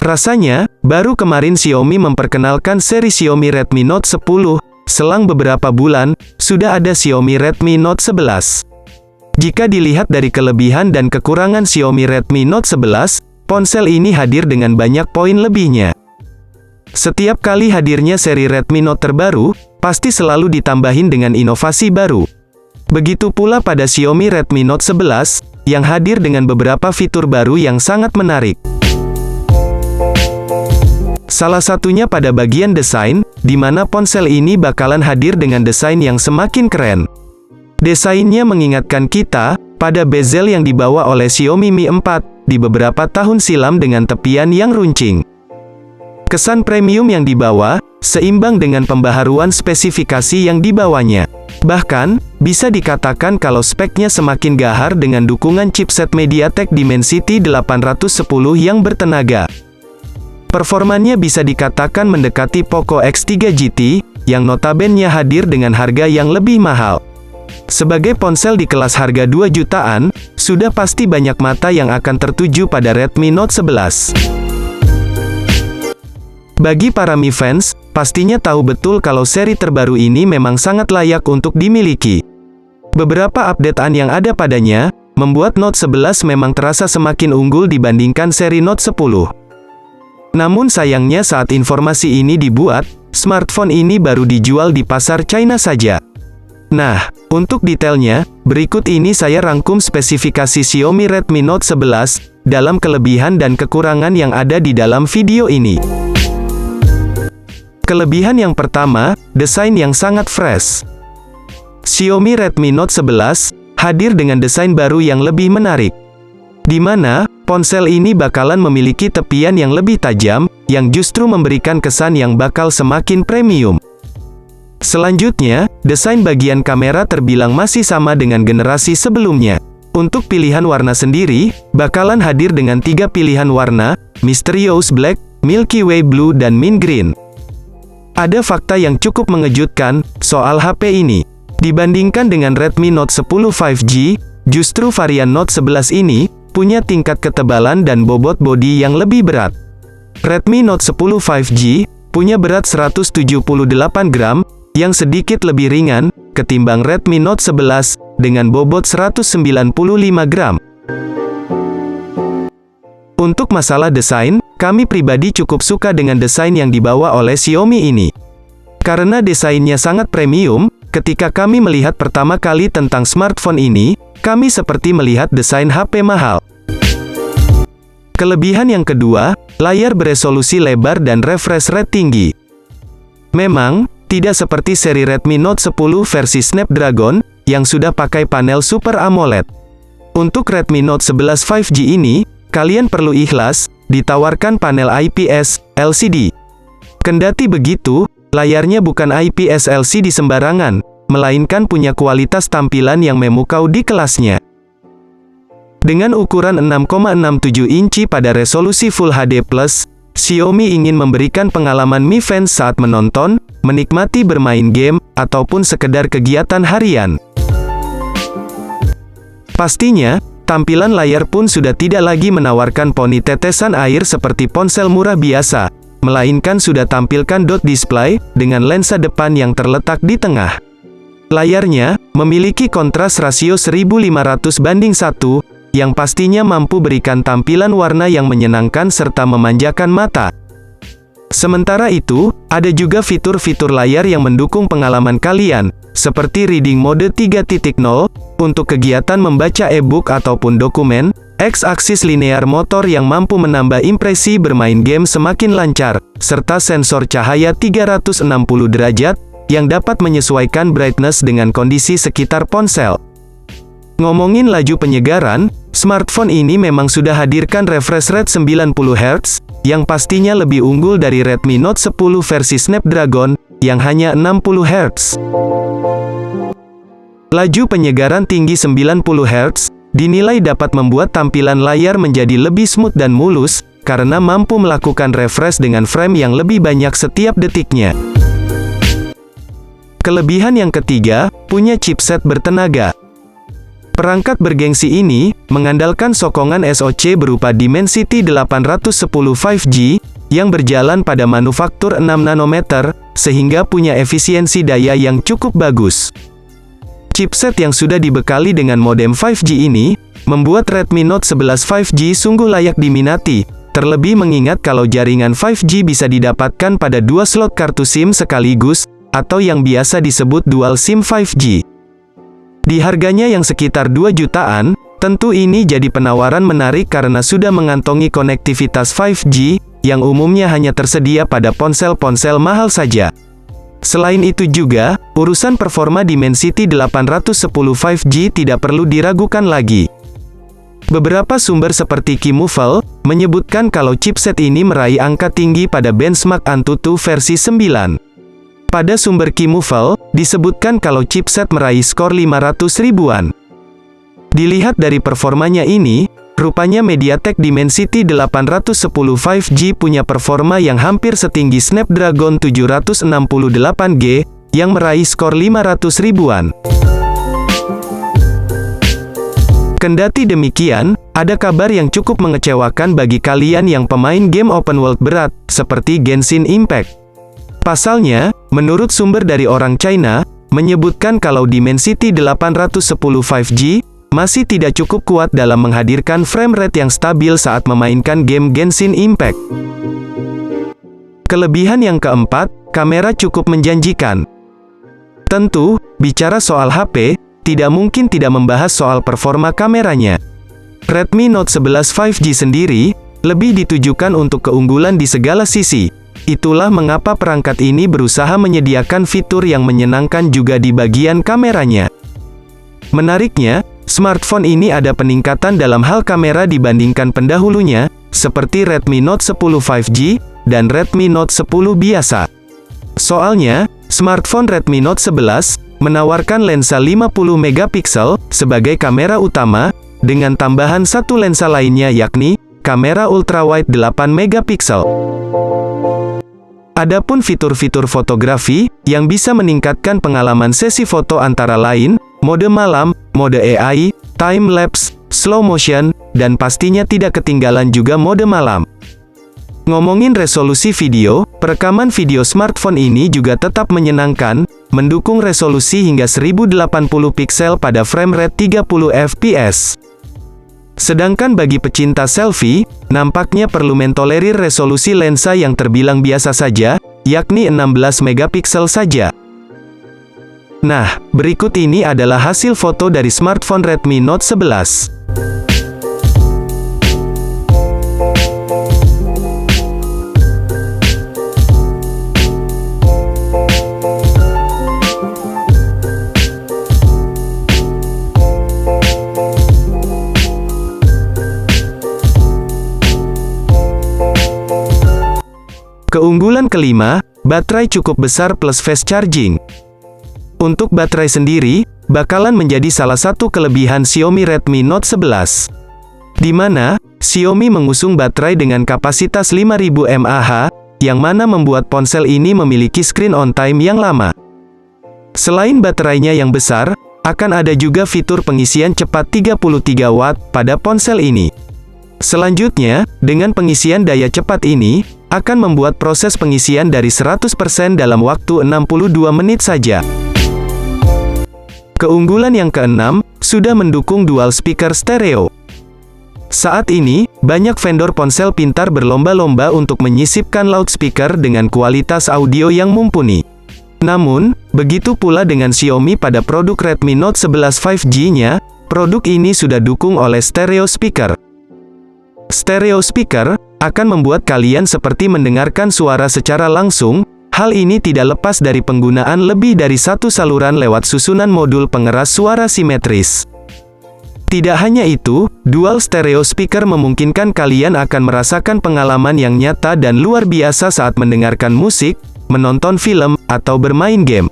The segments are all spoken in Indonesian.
Rasanya, baru kemarin Xiaomi memperkenalkan seri Xiaomi Redmi Note 10, selang beberapa bulan, sudah ada Xiaomi Redmi Note 11. Jika dilihat dari kelebihan dan kekurangan Xiaomi Redmi Note 11, ponsel ini hadir dengan banyak poin lebihnya. Setiap kali hadirnya seri Redmi Note terbaru, pasti selalu ditambahin dengan inovasi baru. Begitu pula pada Xiaomi Redmi Note 11, yang hadir dengan beberapa fitur baru yang sangat menarik. Salah satunya pada bagian desain, di mana ponsel ini bakalan hadir dengan desain yang semakin keren. Desainnya mengingatkan kita pada bezel yang dibawa oleh Xiaomi Mi 4 di beberapa tahun silam dengan tepian yang runcing. Kesan premium yang dibawa, seimbang dengan pembaharuan spesifikasi yang dibawanya. Bahkan, bisa dikatakan kalau speknya semakin gahar dengan dukungan chipset MediaTek Dimensity 810 yang bertenaga. Performanya bisa dikatakan mendekati Poco X3 GT, yang notabene hadir dengan harga yang lebih mahal. Sebagai ponsel di kelas harga 2 jutaan, sudah pasti banyak mata yang akan tertuju pada Redmi Note 11. Bagi para Mi fans, pastinya tahu betul kalau seri terbaru ini memang sangat layak untuk dimiliki. Beberapa updatean yang ada padanya, membuat Note 11 memang terasa semakin unggul dibandingkan seri Note 10. Namun sayangnya saat informasi ini dibuat, smartphone ini baru dijual di pasar China saja. Nah, untuk detailnya, berikut ini saya rangkum spesifikasi Xiaomi Redmi Note 11, dalam kelebihan dan kekurangan yang ada di dalam video ini. Kelebihan yang pertama, desain yang sangat fresh. Xiaomi Redmi Note 11, hadir dengan desain baru yang lebih menarik. Di mana, ponsel ini bakalan memiliki tepian yang lebih tajam, yang justru memberikan kesan yang bakal semakin premium. Selanjutnya, desain bagian kamera terbilang masih sama dengan generasi sebelumnya. Untuk pilihan warna sendiri, bakalan hadir dengan 3 pilihan warna, Mysterious Black, Milky Way Blue dan Mint Green. Ada fakta yang cukup mengejutkan soal HP ini. Dibandingkan dengan Redmi Note 10 5G, justru varian Note 11 ini punya tingkat ketebalan dan bobot bodi yang lebih berat. Redmi Note 10 5G punya berat 178 gram, yang sedikit lebih ringan ketimbang Redmi Note 11 dengan bobot 195 gram. Untuk masalah desain, kami pribadi cukup suka dengan desain yang dibawa oleh Xiaomi ini. Karena desainnya sangat premium, ketika kami melihat pertama kali tentang smartphone ini, kami seperti melihat desain HP mahal. Kelebihan yang kedua, layar beresolusi lebar dan refresh rate tinggi. Memang, tidak seperti seri Redmi Note 10 versi Snapdragon, yang sudah pakai panel Super AMOLED. Untuk Redmi Note 11 5G ini, kalian perlu ikhlas, ditawarkan panel IPS LCD. Kendati begitu, layarnya bukan IPS LCD sembarangan, melainkan punya kualitas tampilan yang memukau di kelasnya. Dengan ukuran 6,67 inci pada resolusi Full HD+, Xiaomi ingin memberikan pengalaman Mi fans saat menonton, menikmati bermain game, ataupun sekedar kegiatan harian. Pastinya, tampilan layar pun sudah tidak lagi menawarkan poni tetesan air seperti ponsel murah biasa, melainkan sudah tampilkan dot display, dengan lensa depan yang terletak di tengah. Layarnya memiliki kontras rasio 1500:1, yang pastinya mampu berikan tampilan warna yang menyenangkan serta memanjakan mata. Sementara itu, ada juga fitur-fitur layar yang mendukung pengalaman kalian, seperti Reading Mode 3.0, untuk kegiatan membaca e-book ataupun dokumen, X-aksis linear motor yang mampu menambah impresi bermain game semakin lancar, serta sensor cahaya 360 derajat, yang dapat menyesuaikan brightness dengan kondisi sekitar ponsel. Ngomongin laju penyegaran, smartphone ini memang sudah hadirkan refresh rate 90 Hz, yang pastinya lebih unggul dari Redmi Note 10 versi Snapdragon, yang hanya 60 Hz. Laju penyegaran tinggi 90 Hz, dinilai dapat membuat tampilan layar menjadi lebih smooth dan mulus, karena mampu melakukan refresh dengan frame yang lebih banyak setiap detiknya. Kelebihan yang ketiga, punya chipset bertenaga. Perangkat bergengsi ini mengandalkan sokongan SoC berupa Dimensity 810 5G yang berjalan pada manufaktur 6 nanometer, sehingga punya efisiensi daya yang cukup bagus. Chipset yang sudah dibekali dengan modem 5G ini membuat Redmi Note 11 5G sungguh layak diminati, terlebih mengingat kalau jaringan 5G bisa didapatkan pada 2 slot kartu SIM sekaligus, atau yang biasa disebut dual SIM 5G. Di harganya yang sekitar 2 jutaan, tentu ini jadi penawaran menarik karena sudah mengantongi konektivitas 5G, yang umumnya hanya tersedia pada ponsel-ponsel mahal saja. Selain itu juga, urusan performa Dimensity 810 5G tidak perlu diragukan lagi. Beberapa sumber seperti Qmufl menyebutkan kalau chipset ini meraih angka tinggi pada benchmark Antutu versi 9. Pada sumber Qmufl, disebutkan kalau chipset meraih skor 500 ribuan. Dilihat dari performanya ini, rupanya MediaTek Dimensity 810 5G punya performa yang hampir setinggi Snapdragon 768G, yang meraih skor 500 ribuan. Kendati demikian, ada kabar yang cukup mengecewakan bagi kalian yang pemain game open world berat, seperti Genshin Impact. Pasalnya, menurut sumber dari orang China, menyebutkan kalau Dimensity 810 5G masih tidak cukup kuat dalam menghadirkan frame rate yang stabil saat memainkan game Genshin Impact. Kelebihan yang keempat, kamera cukup menjanjikan. Tentu, bicara soal HP, tidak mungkin tidak membahas soal performa kameranya. Redmi Note 11 5G sendiri, lebih ditujukan untuk keunggulan di segala sisi. Itulah mengapa perangkat ini berusaha menyediakan fitur yang menyenangkan juga di bagian kameranya. Menariknya, smartphone ini ada peningkatan dalam hal kamera dibandingkan pendahulunya, seperti Redmi Note 10 5G, dan Redmi Note 10 biasa. Soalnya, smartphone Redmi Note 11, menawarkan lensa 50 megapiksel, sebagai kamera utama, dengan tambahan satu lensa lainnya yakni, kamera ultrawide 8 megapiksel. Adapun fitur-fitur fotografi, yang bisa meningkatkan pengalaman sesi foto antara lain, mode malam, mode AI, time-lapse, slow motion, dan pastinya tidak ketinggalan juga mode malam. Ngomongin resolusi video, perekaman video smartphone ini juga tetap menyenangkan, mendukung resolusi hingga 1080 piksel pada frame rate 30 fps. Sedangkan bagi pecinta selfie, nampaknya perlu mentolerir resolusi lensa yang terbilang biasa saja, yakni 16 megapiksel saja. Nah, berikut ini adalah hasil foto dari smartphone Redmi Note 11. Keunggulan kelima, baterai cukup besar plus fast charging. Untuk baterai sendiri, bakalan menjadi salah satu kelebihan Xiaomi Redmi Note 11. Di mana, Xiaomi mengusung baterai dengan kapasitas 5000 mAh, yang mana membuat ponsel ini memiliki screen on time yang lama. Selain baterainya yang besar, akan ada juga fitur pengisian cepat 33 watt pada ponsel ini. Selanjutnya, dengan pengisian daya cepat ini, akan membuat proses pengisian dari 100% dalam waktu 62 menit saja. Keunggulan yang keenam, sudah mendukung dual speaker stereo. Saat ini, banyak vendor ponsel pintar berlomba-lomba untuk menyisipkan loudspeaker dengan kualitas audio yang mumpuni. Namun, begitu pula dengan Xiaomi pada produk Redmi Note 11 5G-nya, produk ini sudah dukung oleh stereo speaker. Stereo speaker akan membuat kalian seperti mendengarkan suara secara langsung. Hal ini tidak lepas dari penggunaan lebih dari satu saluran lewat susunan modul pengeras suara simetris. Tidak hanya itu, dual stereo speaker memungkinkan kalian akan merasakan pengalaman yang nyata dan luar biasa saat mendengarkan musik, menonton film, atau bermain game.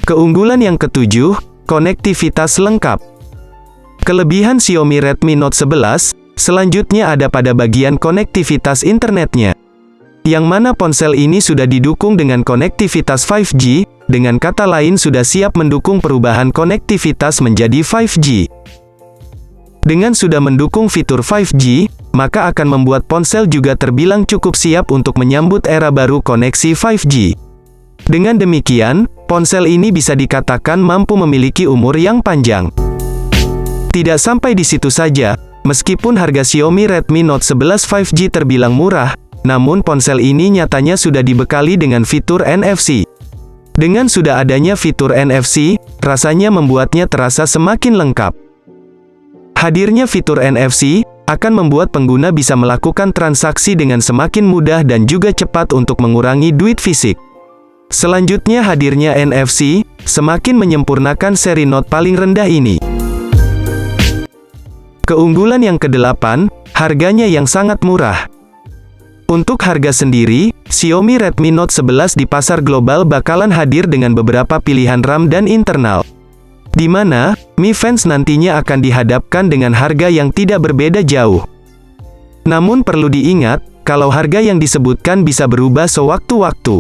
Keunggulan yang ketujuh, konektivitas lengkap. Kelebihan Xiaomi Redmi Note 11, selanjutnya ada pada bagian konektivitas internetnya. Yang mana ponsel ini sudah didukung dengan konektivitas 5G, dengan kata lain sudah siap mendukung perubahan konektivitas menjadi 5G. Dengan sudah mendukung fitur 5G, maka akan membuat ponsel juga terbilang cukup siap untuk menyambut era baru koneksi 5G. Dengan demikian, ponsel ini bisa dikatakan mampu memiliki umur yang panjang. Tidak sampai di situ saja, meskipun harga Xiaomi Redmi Note 11 5G terbilang murah, namun ponsel ini nyatanya sudah dibekali dengan fitur NFC. Dengan sudah adanya fitur NFC, rasanya membuatnya terasa semakin lengkap. Hadirnya fitur NFC akan membuat pengguna bisa melakukan transaksi dengan semakin mudah dan juga cepat untuk mengurangi duit fisik. Selanjutnya hadirnya NFC semakin menyempurnakan seri Note paling rendah ini. Keunggulan yang ke-8, harganya yang sangat murah. Untuk harga sendiri, Xiaomi Redmi Note 11 di pasar global bakalan hadir dengan beberapa pilihan RAM dan internal, di mana Mi Fans nantinya akan dihadapkan dengan harga yang tidak berbeda jauh. Namun perlu diingat, kalau harga yang disebutkan bisa berubah sewaktu-waktu.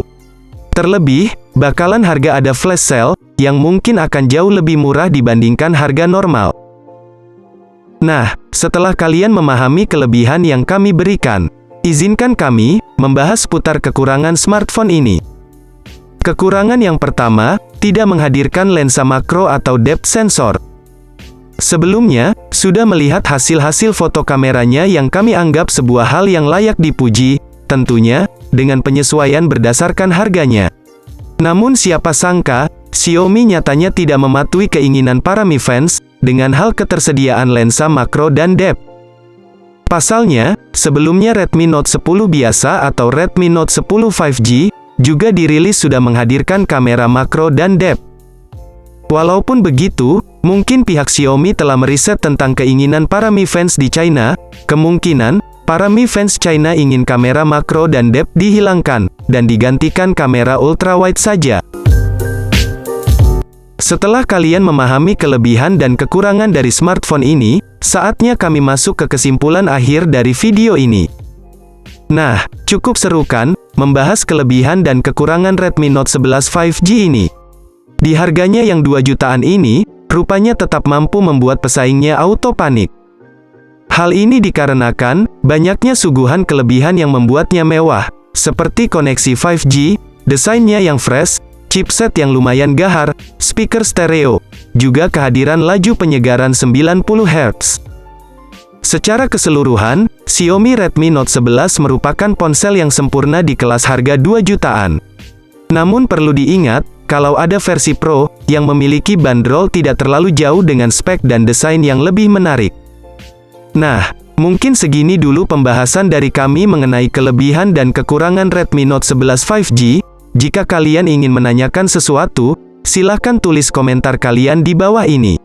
Terlebih, bakalan harga ada flash sale, yang mungkin akan jauh lebih murah dibandingkan harga normal. Nah, setelah kalian memahami kelebihan yang kami berikan, izinkan kami membahas seputar kekurangan smartphone ini. Kekurangan yang pertama, tidak menghadirkan lensa makro atau depth sensor. Sebelumnya, sudah melihat hasil-hasil foto kameranya yang kami anggap sebuah hal yang layak dipuji, tentunya, dengan penyesuaian berdasarkan harganya. Namun siapa sangka, Xiaomi nyatanya tidak mematuhi keinginan para Mi Fans, dengan hal ketersediaan lensa makro dan depth. Pasalnya, sebelumnya Redmi Note 10 biasa atau Redmi Note 10 5G, juga dirilis sudah menghadirkan kamera makro dan depth. Walaupun begitu, mungkin pihak Xiaomi telah meriset tentang keinginan para Mi Fans di China, kemungkinan, para Mi Fans China ingin kamera makro dan depth dihilangkan, dan digantikan kamera ultrawide saja. Setelah kalian memahami kelebihan dan kekurangan dari smartphone ini, saatnya kami masuk ke kesimpulan akhir dari video ini. Nah, cukup seru kan, membahas kelebihan dan kekurangan Redmi Note 11 5G ini. Di harganya yang 2 jutaan ini, rupanya tetap mampu membuat pesaingnya auto panik. Hal ini dikarenakan, banyaknya suguhan kelebihan yang membuatnya mewah, seperti koneksi 5G, desainnya yang fresh, chipset yang lumayan gahar, speaker stereo, juga kehadiran laju penyegaran 90 Hz. Secara keseluruhan, Xiaomi Redmi Note 11 merupakan ponsel yang sempurna di kelas harga 2 jutaan. Namun perlu diingat, kalau ada versi Pro, yang memiliki bandrol tidak terlalu jauh dengan spek dan desain yang lebih menarik. Nah, mungkin segini dulu pembahasan dari kami mengenai kelebihan dan kekurangan Redmi Note 11 5G. Jika kalian ingin menanyakan sesuatu, silahkan tulis komentar kalian di bawah ini.